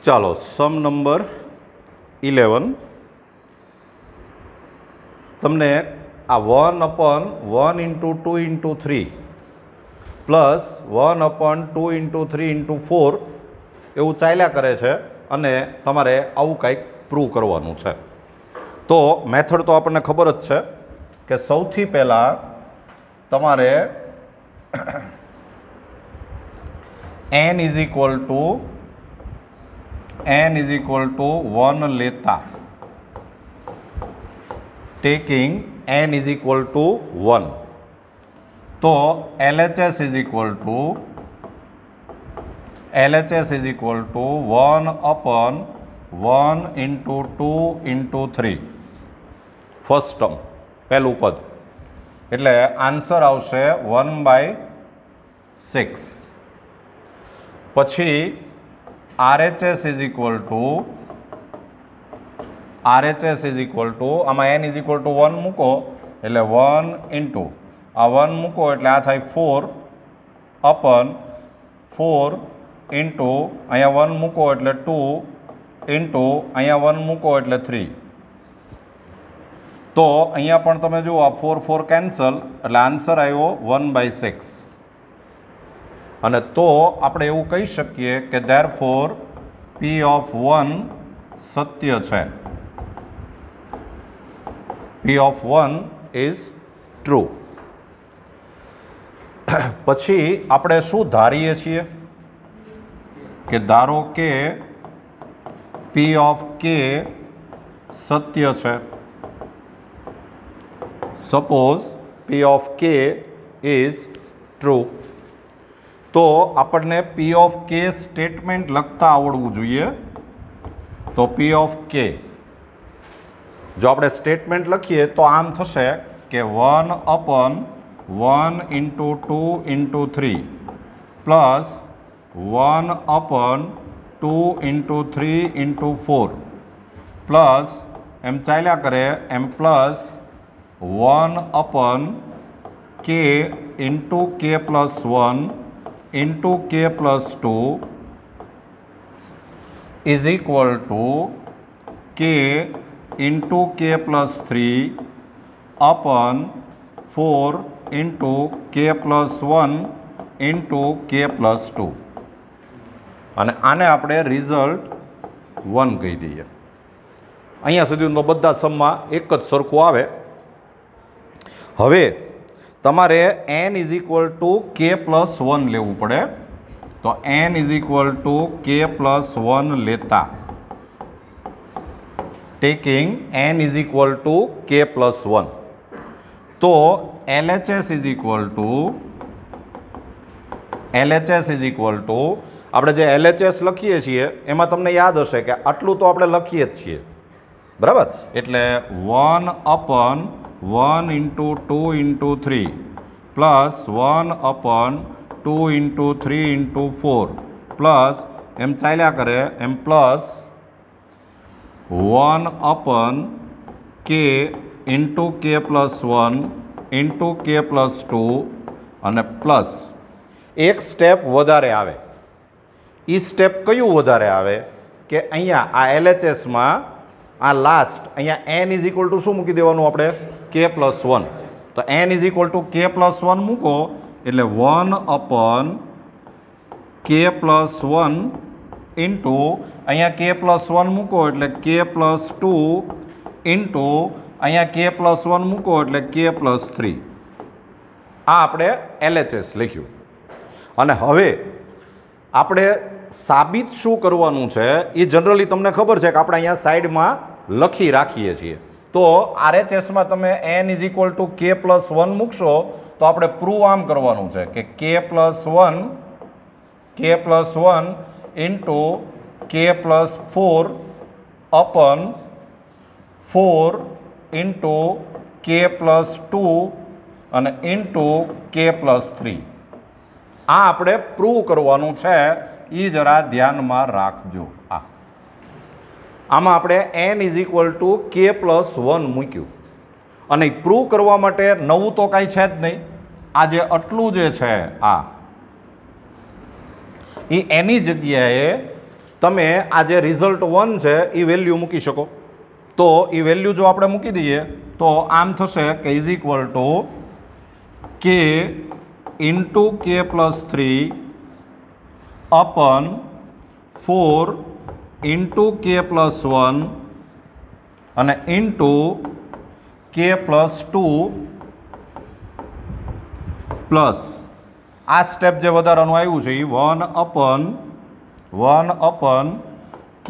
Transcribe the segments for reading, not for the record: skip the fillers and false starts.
ચાલો sum number 11 તમને આ 1/1 × 2 × 3 પ્લસ 1/2 × 3 × 4 એવું ચાલ્યા કરે છે અને તમારે આવું કંઈક પ્રૂવ કરવાનું છે. તો મેથડ તો આપણને ખબર જ છે કે સૌથી પહેલાં તમારે n = 1 લેતા, ટેકિંગ n = 1, તો LHS = 1/1 × 2 × 3 ફર્સ્ટ ટર્મ, પહેલું પદ, એટલે આન્સર આવશે 1/6. પછી RHS = આમાં n = 1 મૂકો એટલે 1 × આ 1 મૂકો એટલે આ થાય 4/4 × અહીંયા 1 મૂકો એટલે 2 × અહીંયા 1 મૂકો એટલે 3. તો અહીંયા પણ તમે જુઓ આ 4 4 કેન્સલ એટલે આન્સર આવ્યો 1/6. અને તો આપણે એવું કહી શકીએ કે ધેરફોર P(1) સત્ય છે. P(1) is true. પછી આપણે શું ધારીએ છીએ કે ધારો કે P(k) સત્ય છે. સપોઝ P(k) ઇઝ ટ્રુ, તો આપણને P(k) સ્ટેટમેન્ટ લખતા આવડવું જોઈએ. તો P(k) જો આપણે સ્ટેટમેન્ટ લખીએ તો આમ થશે કે 1/1 × 2 × 3 પ્લસ 1/2 × 3 × 4 પ્લસ એમ ચાલ્યા કરે એમ plus 1/k × k + 1 × k + 2 is equal to k × k + 3 upon 4 × k + 1 × k + 2. અને આને આપણે રિઝલ્ટ 1 કહી દઈએ. અહીંયા સુધી તો બધા સમમાં એક જ સરખું આવે. હવે તમારે n = k + 1 લેવું પડે. તો n = k + 1 લેતા, ટેકિંગ n = k + 1, તો LHS = આપણે જે LHS લખીએ છીએ એમાં તમને યાદ હશે કે આટલું તો આપણે લખીએ જ છીએ, બરાબર. એટલે 1/1 × 2 × 3 પ્લસ 1/2 × 3 × 4 પ્લસ એમ ચાલ્યા કરે એમ પ્લસ 1/k × k + 1 × k + 2 અને પ્લસ એક સ્ટેપ વધારે આવે. એ સ્ટેપ કયું વધારે આવે કે અહીંયા આ LHSમાં આ લાસ્ટ અહીંયા n = શું મૂકી દેવાનું આપણે? k + 1. તો n = k + 1 મૂકો એટલે 1/k + 1 અહીંયા k + 1 મૂકો એટલે k + 2 અહીંયા k + 1 મૂકો એટલે k + 3. આ આપણે LHS લખ્યું. અને હવે આપણે સાબિત શું કરવાનું છે એ જનરલી તમને ખબર છે કે આપણે અહીંયા સાઈડમાં લખી રાખીએ છીએ. તો RHSમાં તમે n = k + 1 મૂકશો તો આપણે પ્રૂવ આમ કરવાનું છે કે k + 1 × k + 4 upon 4 × k + 2 અને × k + 3. આ આપણે પ્રૂવ કરવાનું છે. એ જરા ધ્યાનમાં રાખજો. આમાં આપણે n = k + 1 મૂક્યું અને પ્રૂવ કરવા માટે નવું તો કાંઈ છે જ નહીં. આ જે આટલું જે છે આ એ એની જગ્યાએ તમે આ જે રિઝલ્ટ 1 છે એ વેલ્યુ મૂકી શકો. તો એ વેલ્યુ જો આપણે મૂકી દઈએ તો આમ થશે કે is equal two k into કે પ્લસ 3 અપન 4 ઇન્ટુ કે પ્લસ 1 અને ઇન્ટુ કે પ્લસ 2 પ્લસ આ સ્ટેપ જે વધારાનું આવ્યું છે એ 1 અપન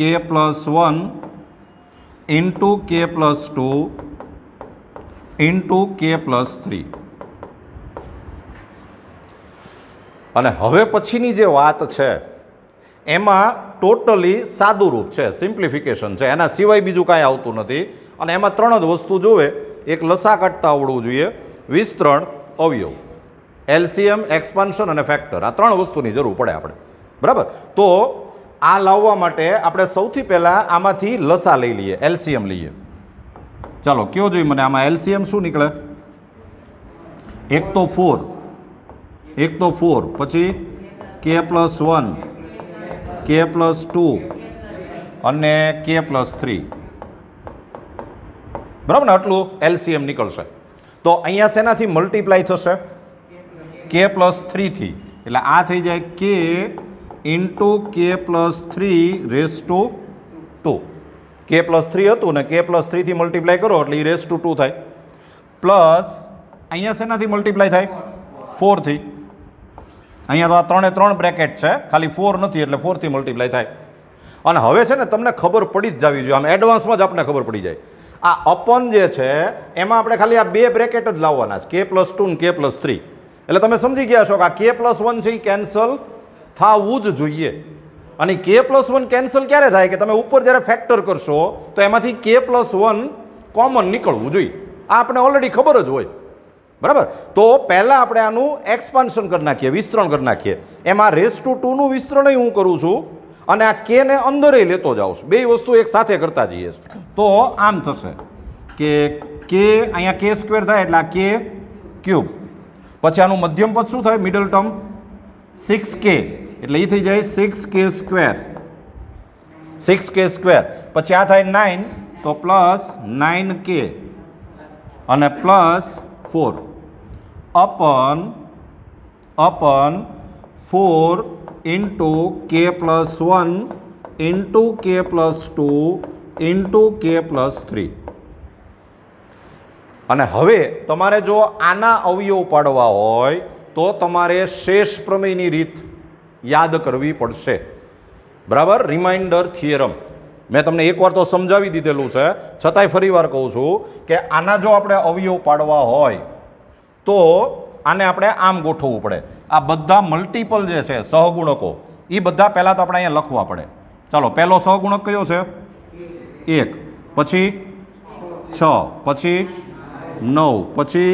કે પ્લસ 1 ઇન્ટુ કે પ્લસ 2 ઇન્ટુ કે પ્લસ 3. અને હવે પછીની જે વાત છે એમાં ટોટલી સાદું રૂપ છે, સિમ્પ્લિફિકેશન છે, એના સિવાય બીજું કાંઈ આવતું નથી. અને એમાં 3 જ વસ્તુ જોવે. એક લસા કાઢતા આવડવું જોઈએ, વિસ્તરણ, અવયવ, એલસીએમ, એક્સપાન્શન અને ફેક્ટર. આ 3 વસ્તુની જરૂર પડે આપણે. બરાબર? તો આ લાવવા માટે આપણે સૌથી પહેલાં આમાંથી લસા લઈ લઈએ, એલસીએમ લઈએ. ચાલો કયો જોઈએ મને આમાં એલસીએમ શું નીકળે? એક તો 4, પછી કે પ્લસ 1, કે પ્લસ 2 અને કે પ્લસ 3. બરાબર ને? આટલું એલસીએમ નીકળશે. તો અહીંયા શેનાથી મલ્ટીપ્લાય થશે? કે પ્લસ 3 થી. એટલે આ થઈ જાય કે ઇન્ટુ કે પ્લસ 3 રેસ ટુ 2. કે પ્લસ 3 હતું ને કે પ્લસ 3 થી મલ્ટીપ્લાય કરો એટલે એ રેસ ટુ 2 થાય. પ્લસ અહીંયા શેનાથી મલ્ટીપ્લાય થાય? 4 થી. અહીંયા તો આ 3 બ્રેકેટ છે, ખાલી 4 નથી એટલે 4 થી મલ્ટીપ્લાય થાય. અને હવે છે ને તમને ખબર પડી જ જવી જોઈએ, આમ એડવાન્સમાં જ આપણને ખબર પડી જાય. આ અપન જે છે એમાં આપણે ખાલી આ 2 બ્રેકેટ જ લાવવાના છે, કે પ્લસ 2 ને કે પ્લસ 3. એટલે તમે સમજી ગયા છો કે આ કે પ્લસ 1 છે એ કેન્સલ થવું જ જોઈએ. અને કે પ્લસ 1 કેન્સલ ક્યારે થાય? કે તમે ઉપર જ્યારે ફેક્ટર કરશો તો એમાંથી કે પ્લસ 1 કોમન નીકળવું જોઈએ. આ આપણે ઓલરેડી ખબર જ હોય. બરાબર? તો પહેલાં આપણે આનું એક્સપાન્શન કરી નાખીએ, વિસ્તરણ કરી નાખીએ. એમાં રેસ ટુ 2 નું વિસ્તરણ હું કરું છું અને આ કે ને અંદર લેતો જાઉં છું. બે વસ્તુ એક સાથે કરતા જઈએ. તો આમ થશે કે અહીંયા કે સ્ક્વેર થાય એટલે આ કે ક્યુબ. પછી આનું મધ્યમ પદ શું થાય? મિડલ ટર્મ 6k એટલે એ થઈ જાય 6k સ્ક્વેર. 6k સ્ક્વેર પછી આ થાય 9 તો પ્લસ 9k અને પ્લસ 4 અપન 4 ઇન્ટુ કે પ્લસ 1 ઇન્ટુ કે પ્લસ 2 ઇન્ટુ કે પ્લસ 3. અને હવે તમારે જો આના અવયવ પાડવા હોય તો તમારે શેષ પ્રમેયની રીત યાદ કરવી પડશે. બરાબર? રિમાઇન્ડર થિયરમ મેં તમને એકવાર તો સમજાવી દીધેલું છે, છતાંય ફરીવાર કહું છું કે આના જો આપણે અવયવ પાડવા હોય તો આને આપણે આમ ગોઠવવું પડે. આ બધા મલ્ટિપલ જે છે સહગુણકો એ બધા પહેલાં તો આપણે અહીંયા લખવા પડે. ચાલો, પહેલો સહગુણક કયો છે? 1, પછી 6, પછી 9, પછી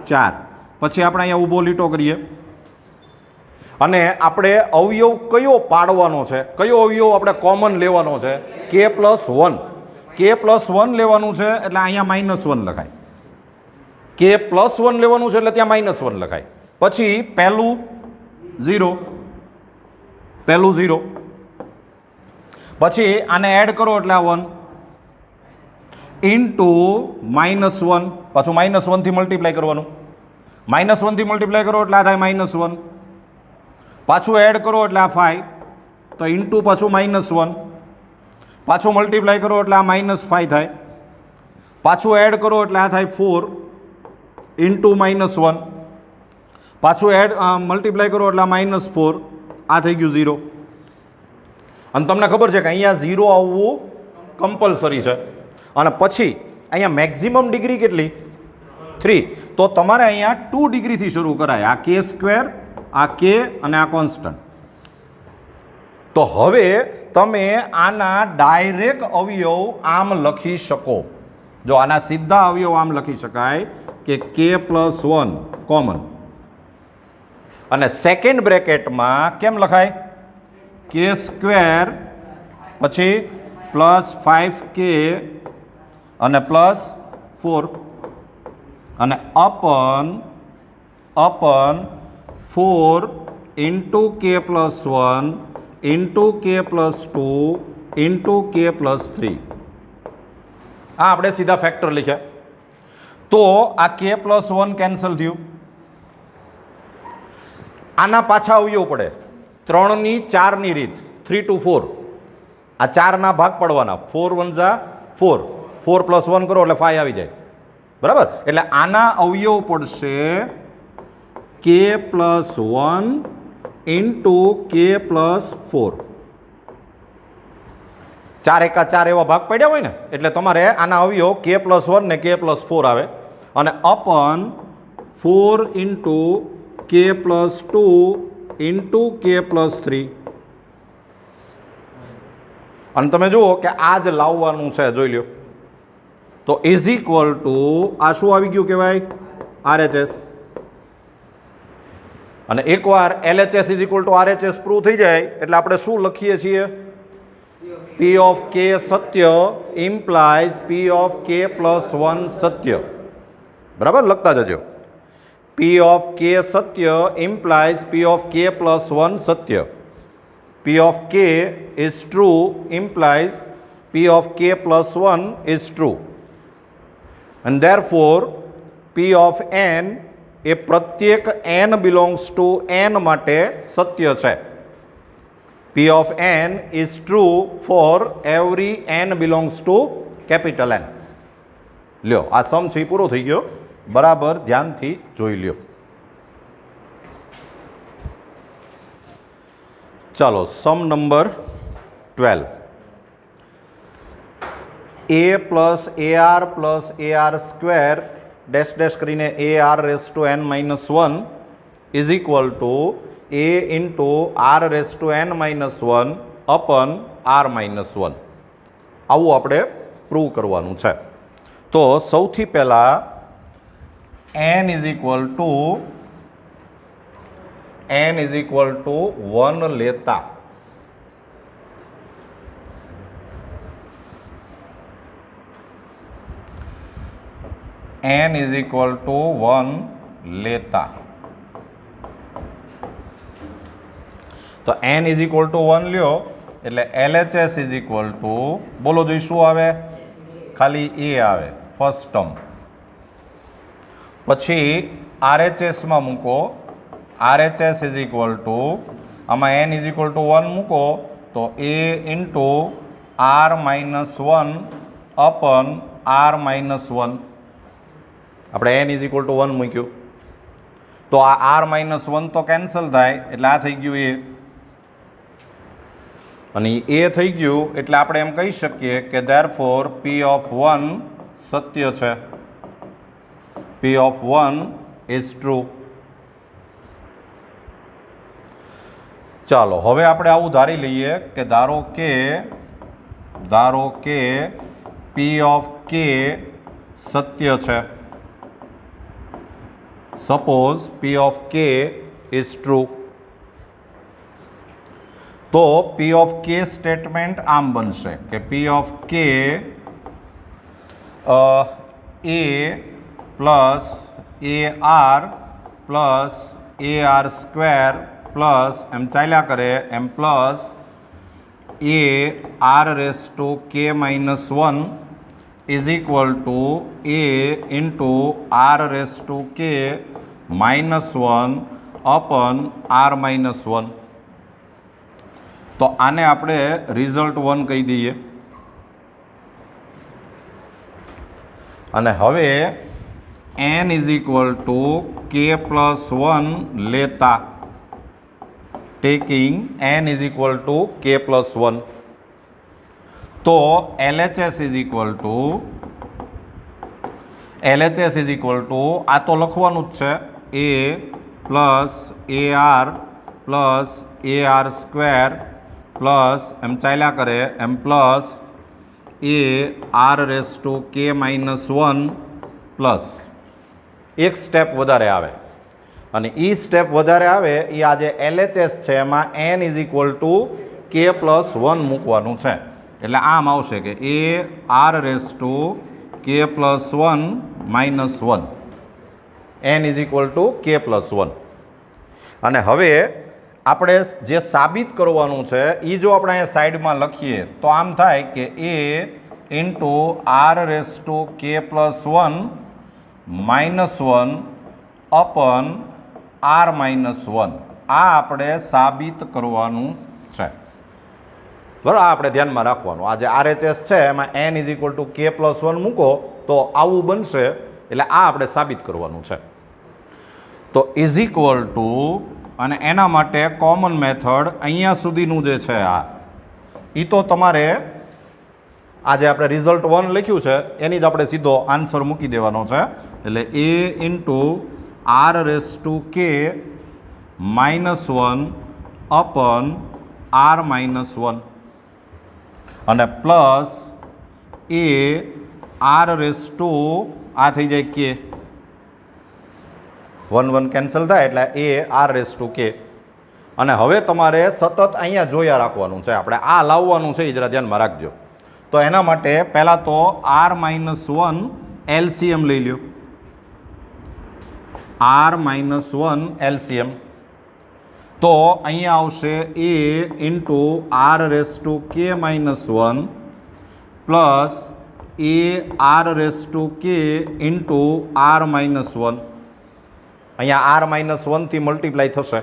4, પછી આપણે અહીંયા ઊભો લીટો કરીએ. અને આપણે અવયવ કયો પાડવાનો છે? કયો અવયવ આપણે કોમન લેવાનો છે? કે પ્લસ 1. કે પ્લસ 1 લેવાનું છે એટલે અહીંયા -1 લખાય. કે પ્લસ 1 લેવાનું છે એટલે ત્યાં -1 લખાય. પછી પહેલું 0, પછી આને એડ કરો એટલે આ 1 ઇન્ટુ -1, પાછું -1 થી મલ્ટીપ્લાય કરવાનું. -1 થી મલ્ટીપ્લાય કરો એટલે આ થાય -1, પાછું એડ કરો એટલે આ 5 તો ઇન્ટુ પાછું -1, પાછું મલ્ટીપ્લાય કરો એટલે આ -5 થાય, પાછું એડ કરો એટલે આ થાય 4 ઇન્ટુ -1, પાછું મલ્ટીપ્લાય કરો એટલે આ -4, આ થઈ ગયું 0. અને તમને ખબર છે કે અહીંયા 0 આવવું કમ્પલસરી છે. અને પછી અહીંયા મેક્સિમમ ડિગ્રી કેટલી? 3. તો તમારે અહીંયા 2 ડિગ્રીથી શરૂ કરાય. આ કે સ્ક્વેર, આ કે અને આ કોન્સ્ટન્ટ. તો હવે તમે આના ડાયરેક્ટ અવયવ આમ લખી શકો. જો આના સીધા અવયવ આમ લખી શકાય કે કે પ્લસ 1 કોમન અને સેકન્ડ બ્રેકેટમાં કેમ લખાય? કે સ્ક્વેર પછી પ્લસ 5k અને પ્લસ 4 અને અપન 4 ઇન્ટુ કે પ્લસ 1 ઇન્ટુ કે પ્લસ 2 ઇન્ટુ કે પ્લસ 3. આ આપણે સીધા ફેક્ટર લખ્યા. તો આ કે પ્લસ 1 કેન્સલ થયું. આના પાછા અવયવ પડે 3 ની 4 ની રીત 3 to 4. આ 4 ભાગ પડવાના 4 1 જા 4 4 પ્લસ 1 કરો એટલે 5 આવી જાય. બરાબર. એટલે આના અવયવ પડશે કે પ્લસ 1 ઇન્ટુ કે પ્લસ 4. 4 એકા 4 એવા ભાગ પડ્યા હોય ને એટલે તમારે આના અવયવ કે પ્લસ 1 ને કે પ્લસ 4 આવે અને અપન 4 ઇન્ટુ કે પ્લસ 2 ઇન્ટુ કે પ્લસ 3. અને તમે જુઓ કે આ જ લાવવાનું છે, જોઈ લ્યો. તો ઇઝ ઇક્વલ ટુ આ શું આવી ગયું કહેવાય? RHS. અને એકવાર LHS is equal two RHS prove થઈ જાય એટલે આપણે શું લખીએ છીએ? P of k Satya implies P of k plus 1 સત્ય. બરાબર, લખતા જજો. P of k Satya implies P of k plus 1 Satya. P of k is true implies P of k plus 1 is true. And therefore, P of n એ પ્રત્યેક n belongs to n માટે સત્ય છે. P of n is true for every n belongs to capital N. લ્યો, આ સમ છે પૂરો થઈ ગયો. બરાબર ધ્યાનથી જોઈ લ્યો. ચાલો, sum number 12. a plus AR plus AR square dash dash કરીને AR raise to n minus 1 is equal to a into R raise to n minus 1 upon R minus 1. આવું આપણે પ્રૂવ કરવાનું છે. તો સૌથી પહેલાં n ઇઝ ઇક્વલ ટુ 1 લેતા n is equal two 1 લેતા તો n ઇઝ ઇક્વલ ટુ 1 લ્યો એટલે LHS ઇઝ ઇક્વલ ટુ બોલો જોઈ શું આવે? ખાલી a આવે ફર્સ્ટ ટર્મ. પછી RHS માં મૂકો. RHS ઇઝ ઇક્વલ ટુ આમાં n ઇઝ ઇક્વલ ટુ 1 મૂકો તો a into R minus 1 upon R minus 1. આપણે n ઇઝ ઇક્વલ ટુ 1 મૂક્યું તો આ R માઇનસ 1 તો કેન્સલ થાય એટલે આ થઈ ગયું a. અને a થઈ ગયું એટલે આપણે એમ કહી શકીએ કે therefore P of 1 સત્ય છે. P of 1 is true. ચાલો, હવે આપણે આવું ધારી લઈએ કે ધારો કે P of k સત્ય છે. Suppose P of k is true. તો P of k સ્ટેટમેન્ટ આમ બનશે કે P of k a plus AR plus AR square plus એમ ચાલ્યા કરે એમ plus AR raise to k minus 1 is equal to a into R raise to k minus 1 upon R minus 1. તો આને આપણે રિઝલ્ટ 1 કહી દઈએ. અને હવે n is equal to k plus 1 લેતા taking n is equal to k plus 1. તો LHS is equal two આ તો લખવાનું જ છે a plus AR plus AR square plus એમ ચાલ્યા કરે એમ plus AR raise to k minus 1 plus એક સ્ટેપ વધારે આવે. અને એ સ્ટેપ વધારે આવે એ આ જે LHS છે એમાં n is equal to k plus 1 મૂકવાનું છે. એટલે આમ આવશે કે AR raise to k plus 1 minus 1 n is equal to k plus 1. અને હવે આપણે જે સાબિત કરવાનું છે એ જો આપણે અહીંયા સાઈડમાં લખીએ તો આમ થાય કે a into R raise to k plus 1 minus 1 upon R minus 1 આ આપણે સાબિત કરવાનું છે. બરાબર, આ આપણે ધ્યાનમાં રાખવાનું. આ જે RHS છે એમાં n is equal two k plus 1 મૂકો તો આવું બનશે, એટલે આ આપણે સાબિત કરવાનું છે. તો ઇઝ ઇક્વલ ટુ, અને એના માટે કોમન મેથડ અહીંયા સુધીનું જે છે આ એ તો તમારે આ જે આપણે રિઝલ્ટ 1 લખ્યું છે એની જ આપણે સીધો આન્સર મૂકી દેવાનો છે. એટલે a into R raise to k minus 1 upon R minus 1 અને plus a R raise to આ થઈ જાય કે 1 1 કેન્સલ થાય એટલે a આર રેસ ટુ કે. અને હવે તમારે સતત અહીંયા જોયા રાખવાનું છે, આપણે આ લાવવાનું છે એ જરા ધ્યાનમાં રાખજો. તો એના માટે પહેલાં તો આર માઇનસ 1 એલસીએમ લઈ લ્યો. આર માઇનસ 1 એલસીએમ તો અહીંયા આવશે a into R raise to k minus 1 plus a R raise to k into R minus 1. અહીંયા આર માઇનસ 1 થી મલ્ટીપ્લાય થશે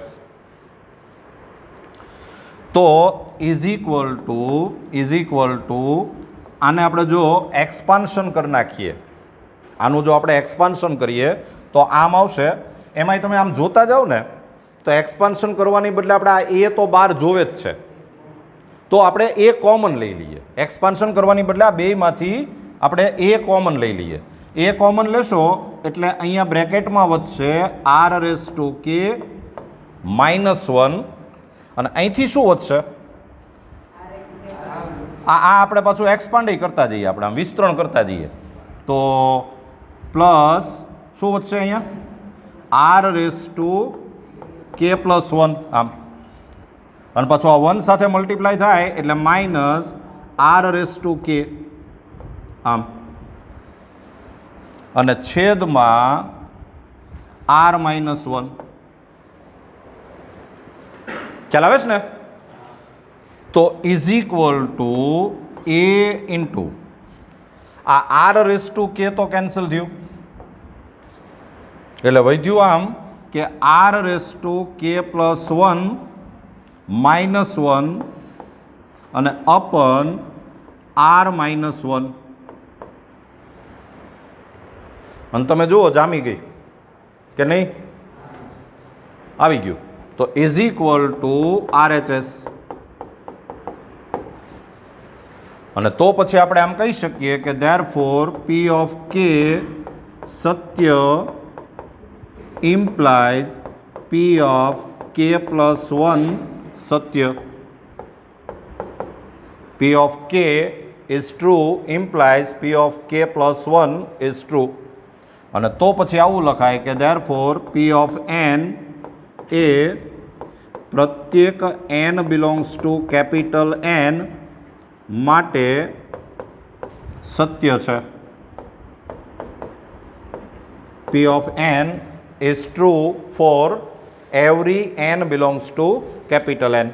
તો ઇઝ ઇક્વલ ટુ આને આપણે જો એક્સપાન્શન કરી નાખીએ, આનું જો આપણે એક્સપાન્શન કરીએ તો આમ આવશે. એમાંય તમે આમ જોતા જાઓ ને તો એક્સપાન્શન કરવાની બદલે આપણે આ એ તો બહાર જોવે જ છે, તો આપણે એ કોમન લઈ લઈએ. એક્સપાન્શન કરવાની બદલે આ બેમાંથી આપણે એ કોમન લઈ લઈએ. એ કોમન લેશો એટલે અહીંયા બ્રેકેટમાં વધશે R raise to k minus 1 અને અહીંથી શું વધશે? આ આપણે પાછું એક્સપાન્ડ કરતા જઈએ, આપણે આમ વિસ્તરણ કરતા જઈએ તો પ્લસ શું વધશે અહીંયા R raise to k plus 1 આમ, અને પાછું આ 1 સાથે મલ્ટીપ્લાય થાય એટલે માઇનસ આર રેસ ટુ કે આમ, અને છેદમાં આર માઇનસ 1. ખ્યાલ આવે છે ને? તો is equal to a into આ આર રેસ ટુ કે તો કેન્સલ થયું એટલે વધ્યું આમ કે R raise to k plus 1 minus 1 અને અપન આર માઇનસ 1. અને તમે જુઓ જામી ગઈ કે નહીં? આવી ગયું. તો ઇઝ ઇક્વલ ટુ RHS. અને તો પછી આપણે આમ કહી શકીએ કે therefore P of K Satya implies P of K plus 1 Satya. P of K is true implies P of K plus 1 is true. અને તો પછી આવું લખાય કે ધેરફોર P of n એ પ્રત્યેક n belongs to capital N માટે સત્ય છે. P of n is true for every n belongs to capital N.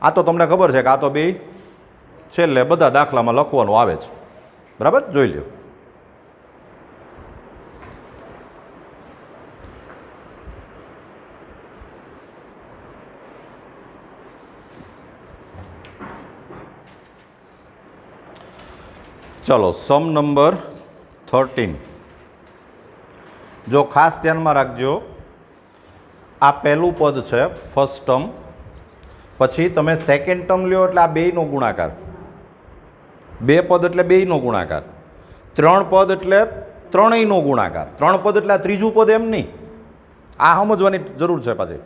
આ તો તમને ખબર છે કે આ તો બે છેલ્લે બધા દાખલામાં લખવાનું આવે છે. બરાબર, જોઈ લો. ચલો સમ નંબર 13. જો ખાસ ધ્યાનમાં રાખજો, આ પહેલું પદ છે ફર્સ્ટ ટર્મ, પછી તમે સેકન્ડ ટર્મ લ્યો એટલે આ બેયનો ગુણાકાર, બે પદ એટલે બેયનો ગુણાકાર, ત્રણ પદ એટલે ત્રણેયનો ગુણાકાર, ત્રણ પદ એટલે આ ત્રીજું પદ એમ નહીં, આ સમજવાની જરૂર છે. પાછી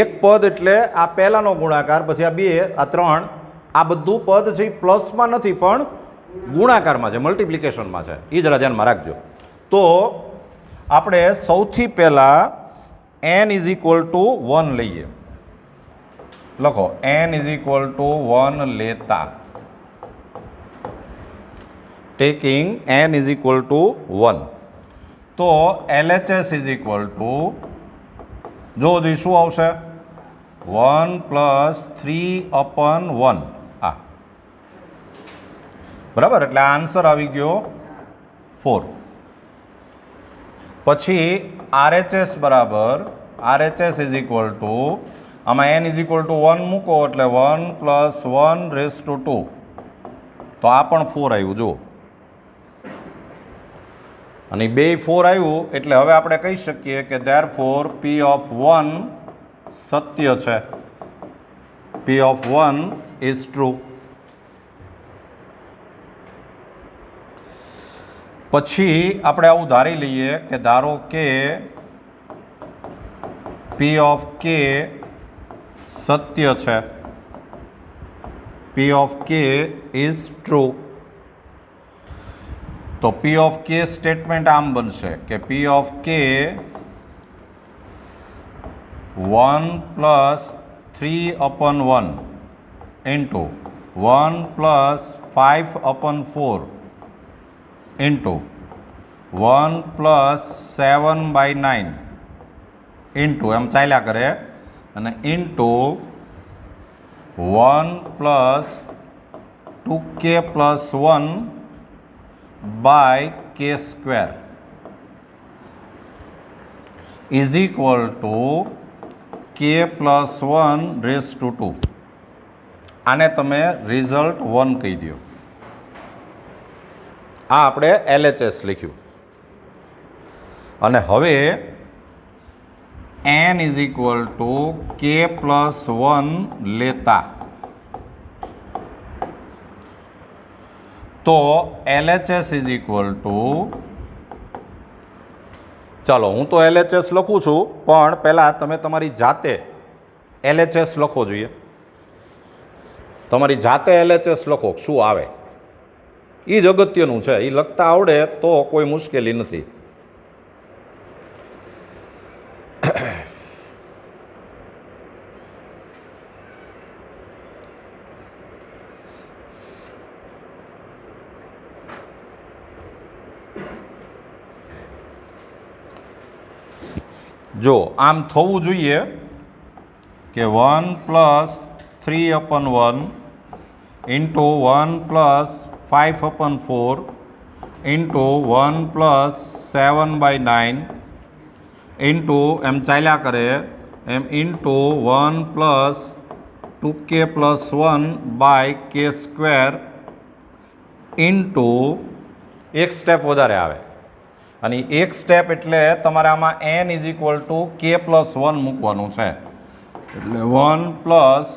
એક પદ એટલે આ પહેલાનો ગુણાકાર, પછી આ બે, આ ત્રણ, આ બધું પદ છે એ પ્લસમાં નથી પણ ગુણાકારમાં છે, મલ્ટિપ્લિકેશનમાં છે. એ જરા ધ્યાનમાં રાખજો. તો આપણે સૌથી પહેલાં n ઇઝ ઇક્વલ ટુ 1 લઈએ. લખો n ઇઝ ઇક્વલ ટુ 1 લેતા, taking n is equal two 1. તો LHS ઇઝ ઇક્વલ ટુ, જો હજી શું આવશે? 1 પ્લસ 3/1 આ બરાબર, એટલે આ આન્સર આવી ગયો 4. પછી RHS બરાબર RHS ઇઝ ઇક્વલ ટુ આમાં n ઇઝ ઇક્વલ ટુ 1 મૂકો એટલે 1 પ્લસ 1/2, તો આ પણ 4 આવ્યું જુઓ, અને બે 4 આવ્યું એટલે હવે આપણે કહી શકીએ કે ધેરફોર P(1) સત્ય છે, P(1) ઇઝ ટ્રુ. પછી આપણે આવું ધારી લઈએ કે ધારો કે P(k) સત્ય છે, P(k) ઇઝ ટ્રુ. તો P(k) સ્ટેટમેન્ટ આમ બનશે કે P(k) 1 plus 3/1 into 1 plus 5/4 into 1 plus 7/9 into એમ ચાલ્યા કરે, અને into 1 plus 2k plus 1 by k² is equal to k plus 1/2. આને તમે રિઝલ્ટ 1 કહી દો. આ આપણે LHS લખ્યું. અને હવે n is equal to k plus 1 લેતા તો LHS ઇઝ ઇક્વલ ટુ, ચાલો હું તો LHS લખું છું, પણ પહેલાં તમે તમારી જાતે LHS લખો જોઈએ. તમારી જાતે LHS લખો શું આવે, એ જ અગત્યનું છે. એ લખતા આવડે તો કોઈ મુશ્કેલી નથી. જો આમ થવું જોઈએ કે 1 plus 3/1 into 1 plus 5/4 into 1 plus 7/9 into એમ ચાલ્યા કરે એમ into 1 plus 2k plus 1 by k² into એક સ્ટેપ વધારે આવે, અને એક સ્ટેપ એટલે તમારે આમાં n is equal to k plus 1 મૂકવાનું છે. એટલે 1 plus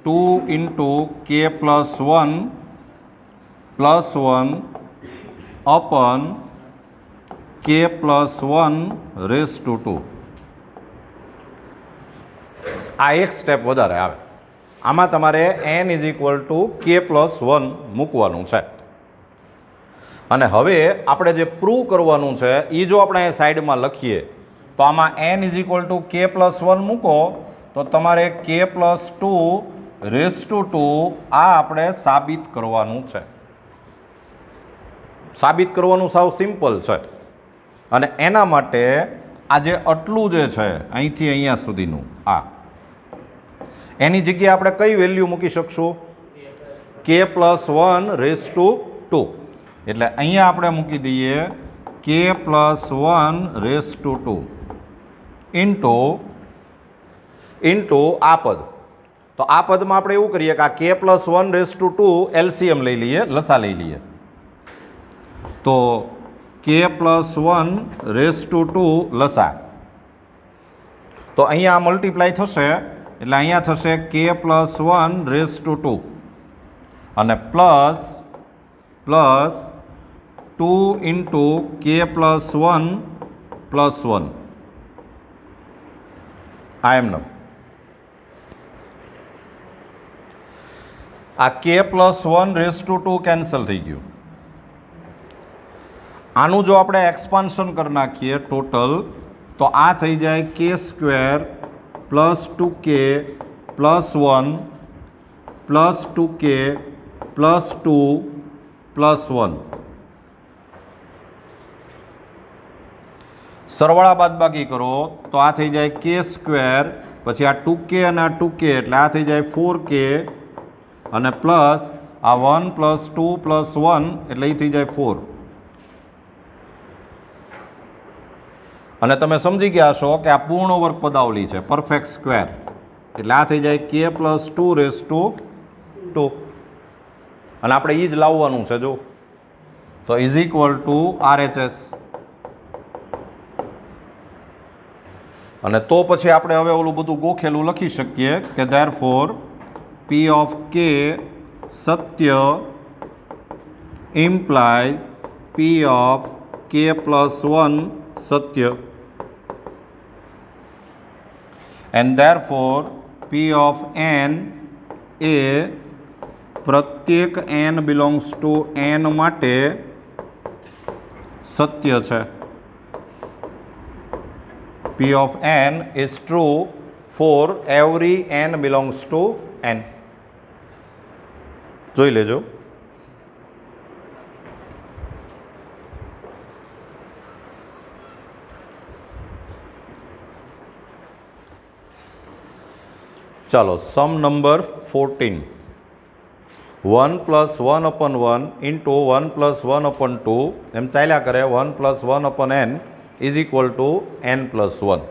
2 into k plus 1 plus 1 upon k plus 1/2. આ એક સ્ટેપ વધારે આવે. આમાં તમારે n is equal to k plus 1 મૂકવાનું છે. અને હવે આપણે જે પ્રૂવ કરવાનું છે એ જો આપણે અહીં સાઈડમાં લખીએ તો આમાં n is equal to k plus 1 મૂકો તો તમારે k પ્લસ 2/2 આ આપણે સાબિત કરવાનું છે. સાબિત કરવાનું સાવ સિમ્પલ છે. અને એના માટે આ જે આટલું જે છે અહીંથી અહીંયા સુધીનું આ એની જગ્યાએ આપણે કઈ વેલ્યુ મૂકી શકશું? k plus 1/2. એટલે અહીંયા આપણે મૂકી દઈએ k પ્લસ 1/2 ઇન્ટુ આ પદ. તો આ પદમાં આપણે એવું કરીએ કે આ k પ્લસ 1/2 LCM લઈ લઈએ, લસા લઈ લઈએ. તો k પ્લસ 1/2 લસા, તો અહીંયા મલ્ટીપ્લાય થશે એટલે અહીંયા થશે k પ્લસ 1/2 અને plus 2 into k plus 1 plus 1 આ એમનો. આ k પ્લસ 1/2 કેન્સલ થઈ ગયું. આનું જો આપણે એક્સપાન્શન કરી નાખીએ ટોટલ તો આ થઈ જાય k² plus 2k plus 1 plus 2k plus 2 plus 1. સરવાળા બાદબાકી કરો તો આ થઈ જાય k² પછી આ 2k અને આ 2k એટલે આ થઈ જાય 4k અને પ્લસ આ 1 + 2 + 1 એટલે એ થઈ જાય 4. અને તમે સમજી ગયા છો કે આ પૂર્ણ વર્ગ પદાવલી છે, પરફેક્ટ સ્ક્વેર, એટલે આ થઈ જાય k + 2^2 અને આપણે એ જ લાવવાનું છે. જો તો = RHS. અને તો પછી આપણે હવે ઓલું બધું ગોખેલું લખી શકીએ કે therefore P of k Satya implies P of k + 1 Satya, and therefore P of n એ પ્રત્યેક n belongs to n માટે સત્ય છે. P of n is true for every n belongs to n. જોઈ લેજો. ચાલો સમ નંબર 14. 1 + 1/1 × 1 + 1/2 એમ ચાલ્યા કરે. 1 + 1/n = n + 1.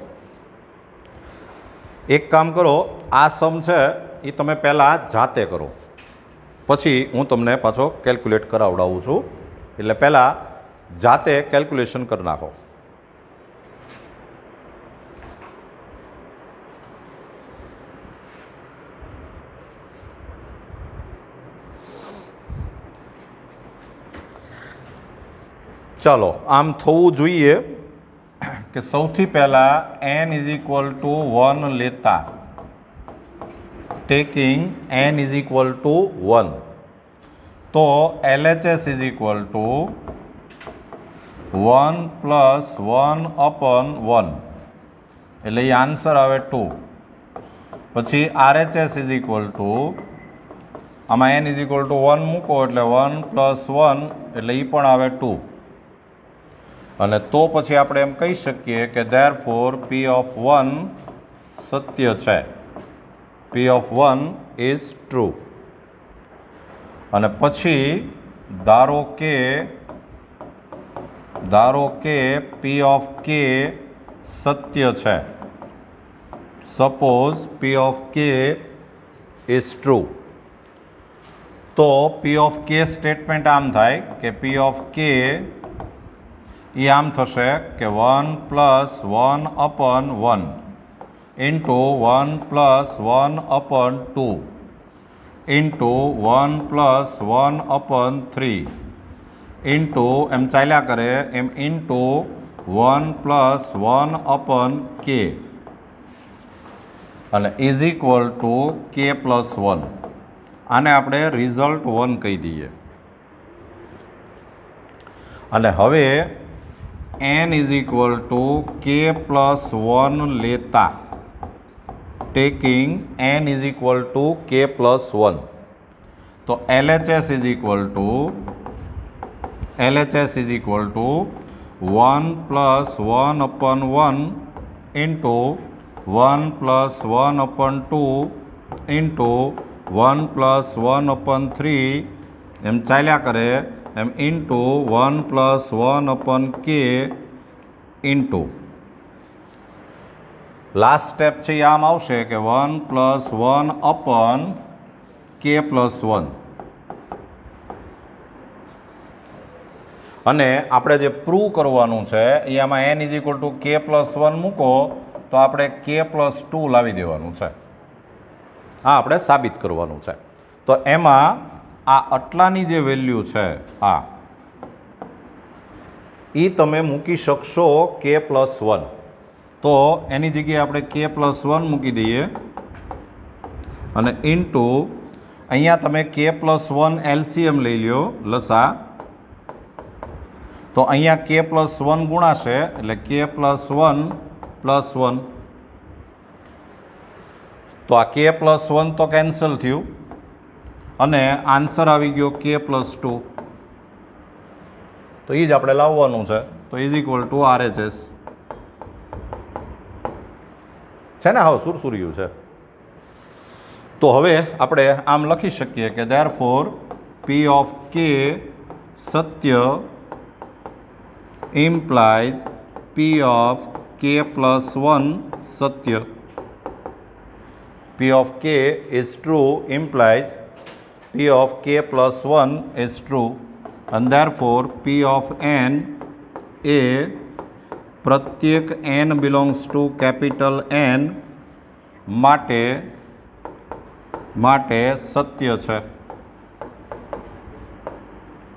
એક કામ કરો, આ સમ છે એ તમે પહેલાં જાતે કરો, પછી હું તમને પાછો કેલ્ક્યુલેટ કરાવડાવું છું. એટલે પહેલાં જાતે કેલ્ક્યુલેશન કરી નાખો. ચાલો, આમ થવું જોઈએ કે સૌથી પહેલાં n = 1 લેતા, ટેકિંગ n = 1, તો LHS = 1 + 1/1 એટલે એ આન્સર આવે 2. પછી RHS આમાં n = 1 મૂકો એટલે 1 + 1 એટલે એ પણ આવે 2. અને તો પછી આપણે એમ કહી શકીએ કે therefore P of 1 સત્ય છે. P of 1 is true. અને પછી ધારો કે P of k સત્ય છે. Suppose P of k is true. તો P of k સ્ટેટમેન્ટ આમ થાય કે P of k એ આમ થશે કે 1 + 1/1 × 1 + 1/2 × 1 + 1/3 × એમ ચાલ્યા કરે એમ × 1 + 1/k અને = k + 1. આને આપણે રિઝલ્ટ 1 કહી દઈએ. અને હવે n = k + 1 લેતા, ટેકિંગ n = k + 1, તો LHS = 1 + 1/1 × 1 + 1/2 × 1 + 1/3 એમ ચાલ્યા કરે એમ × 1 + 1/k × લાસ્ટ સ્ટેપ છે એ આમ આવશે કે 1 + 1/k + 1. અને આપણે જે પ્રૂવ કરવાનું છે એ આમાં n = k + 1 મૂકો તો આપણે k + 2 લાવી દેવાનું છે. આ આપણે સાબિત કરવાનું છે. તો એમાં આ આટલાની જે વેલ્યુ છે આ એ તમે મૂકી શકશો k + 1. તો એની જગ્યાએ આપણે k + 1 મૂકી દઈએ અને અહીંયા તમે k + 1 LCM લઈ લ્યો, લસા. તો અહીંયા k + 1 ગુણાશે એટલે k + 1 + 1. તો આ k + 1 તો કેન્સલ થયું અને આન્સર આવી ગયો k + 2. તો એ જ આપણે લાવવાનું છે. તો = RHS. છે ને, હાવ સુરસુર્યું છે. તો હવે આપણે આમ લખી શકીએ કે ધેરફોર પી ઓફ કે સત્ય ઇમ્પ્લાઇઝ પી ઓફ કે plus 1 Satya. P of k is true implies P of k plus 1 is true, and therefore P of n એ પ્રત્યેક n belongs to capital N માટે સત્ય છે.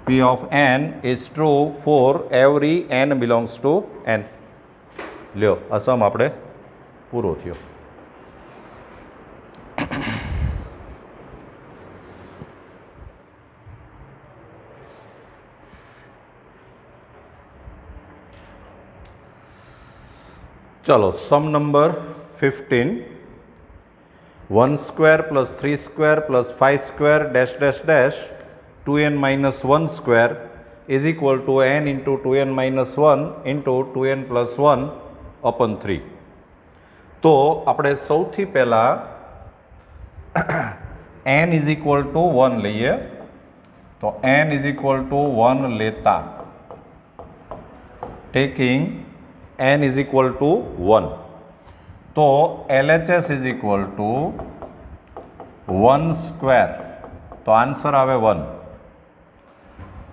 P of n is true for every n belongs to n. લ્યો આ સમ આપણે પૂરો થયો. चलो sum number 15 1 square plus 3 square plus 5 square dash dash dash 2n minus 1 square is equal to n into 2n minus 1 into 2n plus 1 अपन 3. तो આપણે સૌથી પહેલા n इज इक्वल टू 1 લઈએ. તો n इज इक्वल टू 1 લેતા taking n is equal to 1. तो LHS is equal to 1 square. तो आंसर आवे 1.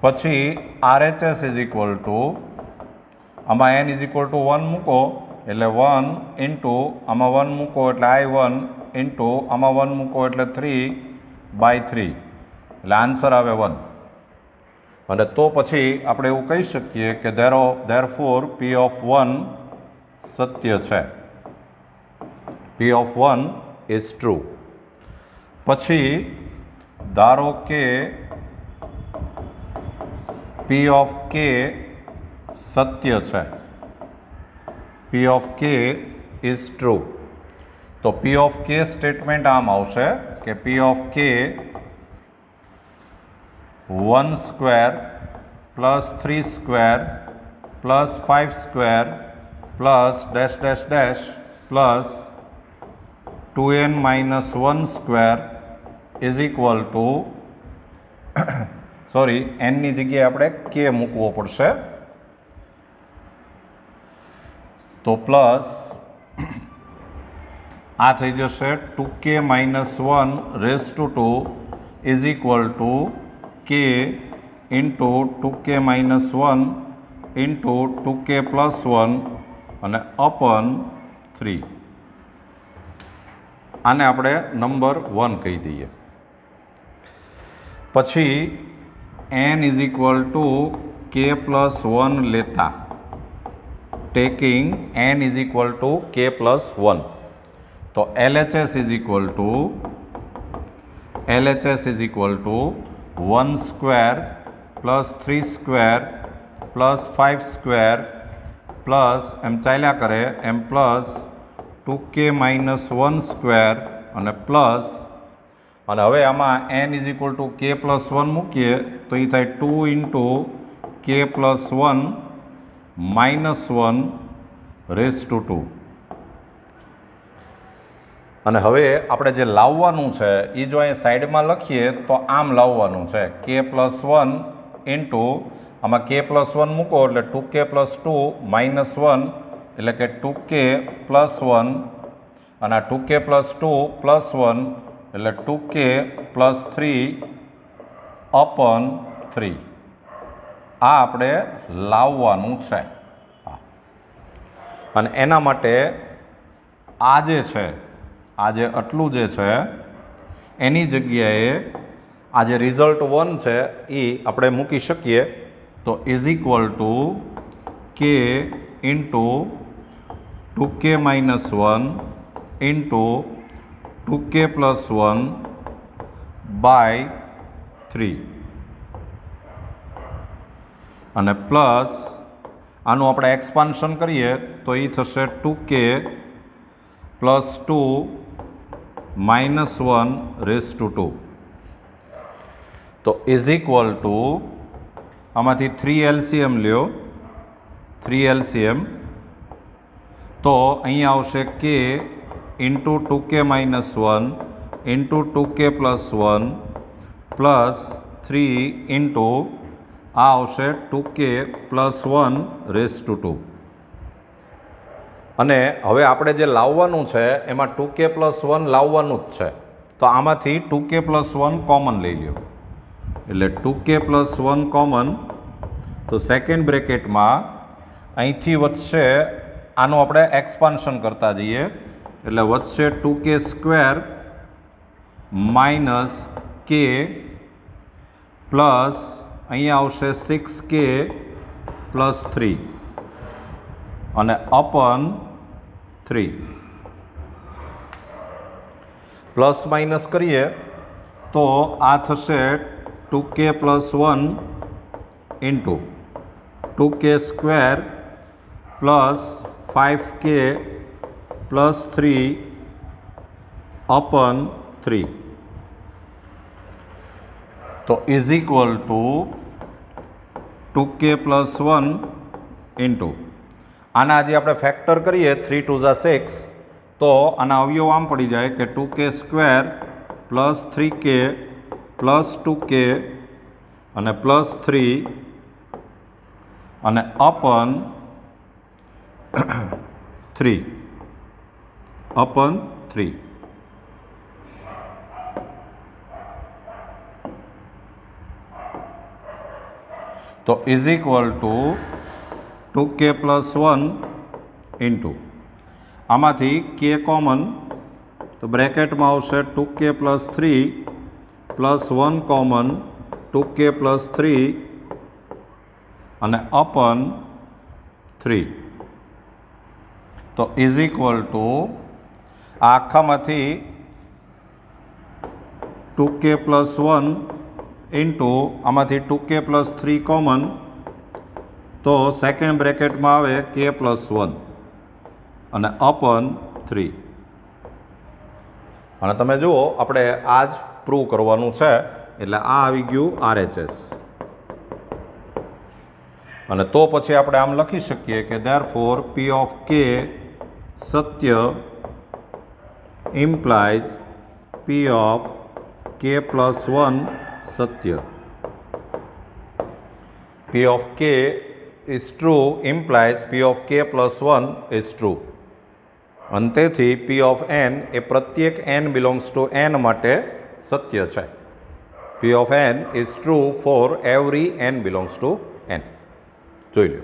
पछी RHS इज इक्वल टू आमा n इज इक्वल टू 1 मूको एटले 1 इंटू आमा 1 मूको एटले I1 इंटू आमा 1 मूको एटले 3/3 एटले आंसर आवे 1. અને તો પછી આપણે એવું કહી શકીએ કે ધેરફોર P of 1 સત્ય છે. P of 1 is true. પછી ધારો કે P of k સત્ય છે. P of k is true. તો P of k સ્ટેટમેન્ટ આમ આવશે કે P of k 1 square plus 3 square plus 5 square plus dash dash dash plus 2n minus 1 square is equal to sorry n ની જગ્યાએ આપણે k મૂકવો પડશે. તો પ્લસ આ થઈ જશે 2k minus 1 raise to 2 is equal to k into 2k minus 1 into 2k plus 1 અને अपन 3. આને આપણે નંબર 1 કહી દઈએ. પછી n is equal to k plus 1 લેતા taking n is equal to k plus 1. तो LHS is equal to 1 square plus 3 square plus 5 square plus एम चाल्या करे एम प्लस 2k माइनस 1 स्क्वायर અને પ્લસ અને હવે આમાં n is equal to k plus 1 મૂકીએ તો એ થાય 2 into k plus 1 minus 1 raise to 2. અને હવે આપણે જે લાવવાનું છે એ જો અહીં સાઈડમાં લખીએ તો આમ લાવવાનું છે k પ્લસ 1 ઇન્ટુ આમાં k પ્લસ 1 મૂકો એટલે 2k પ્લસ 2 માઇનસ 1 એટલે કે 2k પ્લસ 1 અને આ 2k પ્લસ 2 પ્લસ 1 એટલે 2k પ્લસ 3 અપન 3. આ આપણે લાવવાનું છે. અને એના માટે આ જે છે આજે આટલું જે છે એની જગ્યાએ આ જે રિઝલ્ટ 1 છે એ આપણે મૂકી શકીએ. તો is equal to k into 2k minus 1 into 2k plus 1 by 3 અને પ્લસ આનું આપણે એક્સપાન્શન કરીએ તો એ થશે 2k plus 2 minus 1 raise to 2. તો ઇઝ ઇક્વલ ટુ આમાંથી 3 LCM લ્યો 3 LCM તો અહીંયા આવશે k into 2k minus 1 into 2k plus 1 plus 3 into आ आवशे 2k प्लस 1 रेस टू 2 અને હવે આપણે જે લાવવાનું છે એમાં 2k પ્લસ 1 લાવવાનું જ છે, તો આમાંથી 2k પ્લસ 1 કોમન લઈ લ્યો, એટલે 2k પ્લસ 1 કોમન, તો સેકન્ડ બ્રેકેટમાં અહીંથી વધશે, આનું આપણે એક્સપાન્શન કરતા જઈએ, એટલે વધશે 2k square minus k plus અહીંયા આવશે 6k પ્લસ 3 અને અપન 3 પ્લસ માઇનસ કરીએ તો આ થશે 2k plus 1 into 2k square plus 5k plus 3 અપન 3, તો is equal two 2k plus 1 into આના જે આપણે ફેક્ટર કરીએ 3 2 ઝા 6, તો આના અવયવ આમ પડી જાય કે 2k square plus 3k plus 2k અને પ્લસ 3 અને અપન 3 અપન 3. તો is equal two 2k plus 1 into આમાંથી k કોમન, તો બ્રેકેટમાં આવશે 2k plus 3 plus 1 common 2k plus 3 અને અપન 3, તો ઇઝ ઇક્વલ ટુ આ આખામાંથી 2k પ્લસ 1 ઇન્ટુ આમાંથી 2k પ્લસ 3 કોમન, તો સેકન્ડ બ્રેકેટમાં આવે k પ્લસ 1 અને અપન 3. અને તમે જુઓ આપણે આ જ પ્રૂવ કરવાનું છે, એટલે આ આવી ગયું RHS. અને તો પછી આપણે આમ લખી શકીએ કે therefore P of k Satya implies P of k plus 1 Satya. P of k is true implies P of k plus 1 is true. અને તેથી P of n એ પ્રત્યેક n belongs to n માટે સત્ય છે. P of n is true for every n belongs to n. જોઈ લો.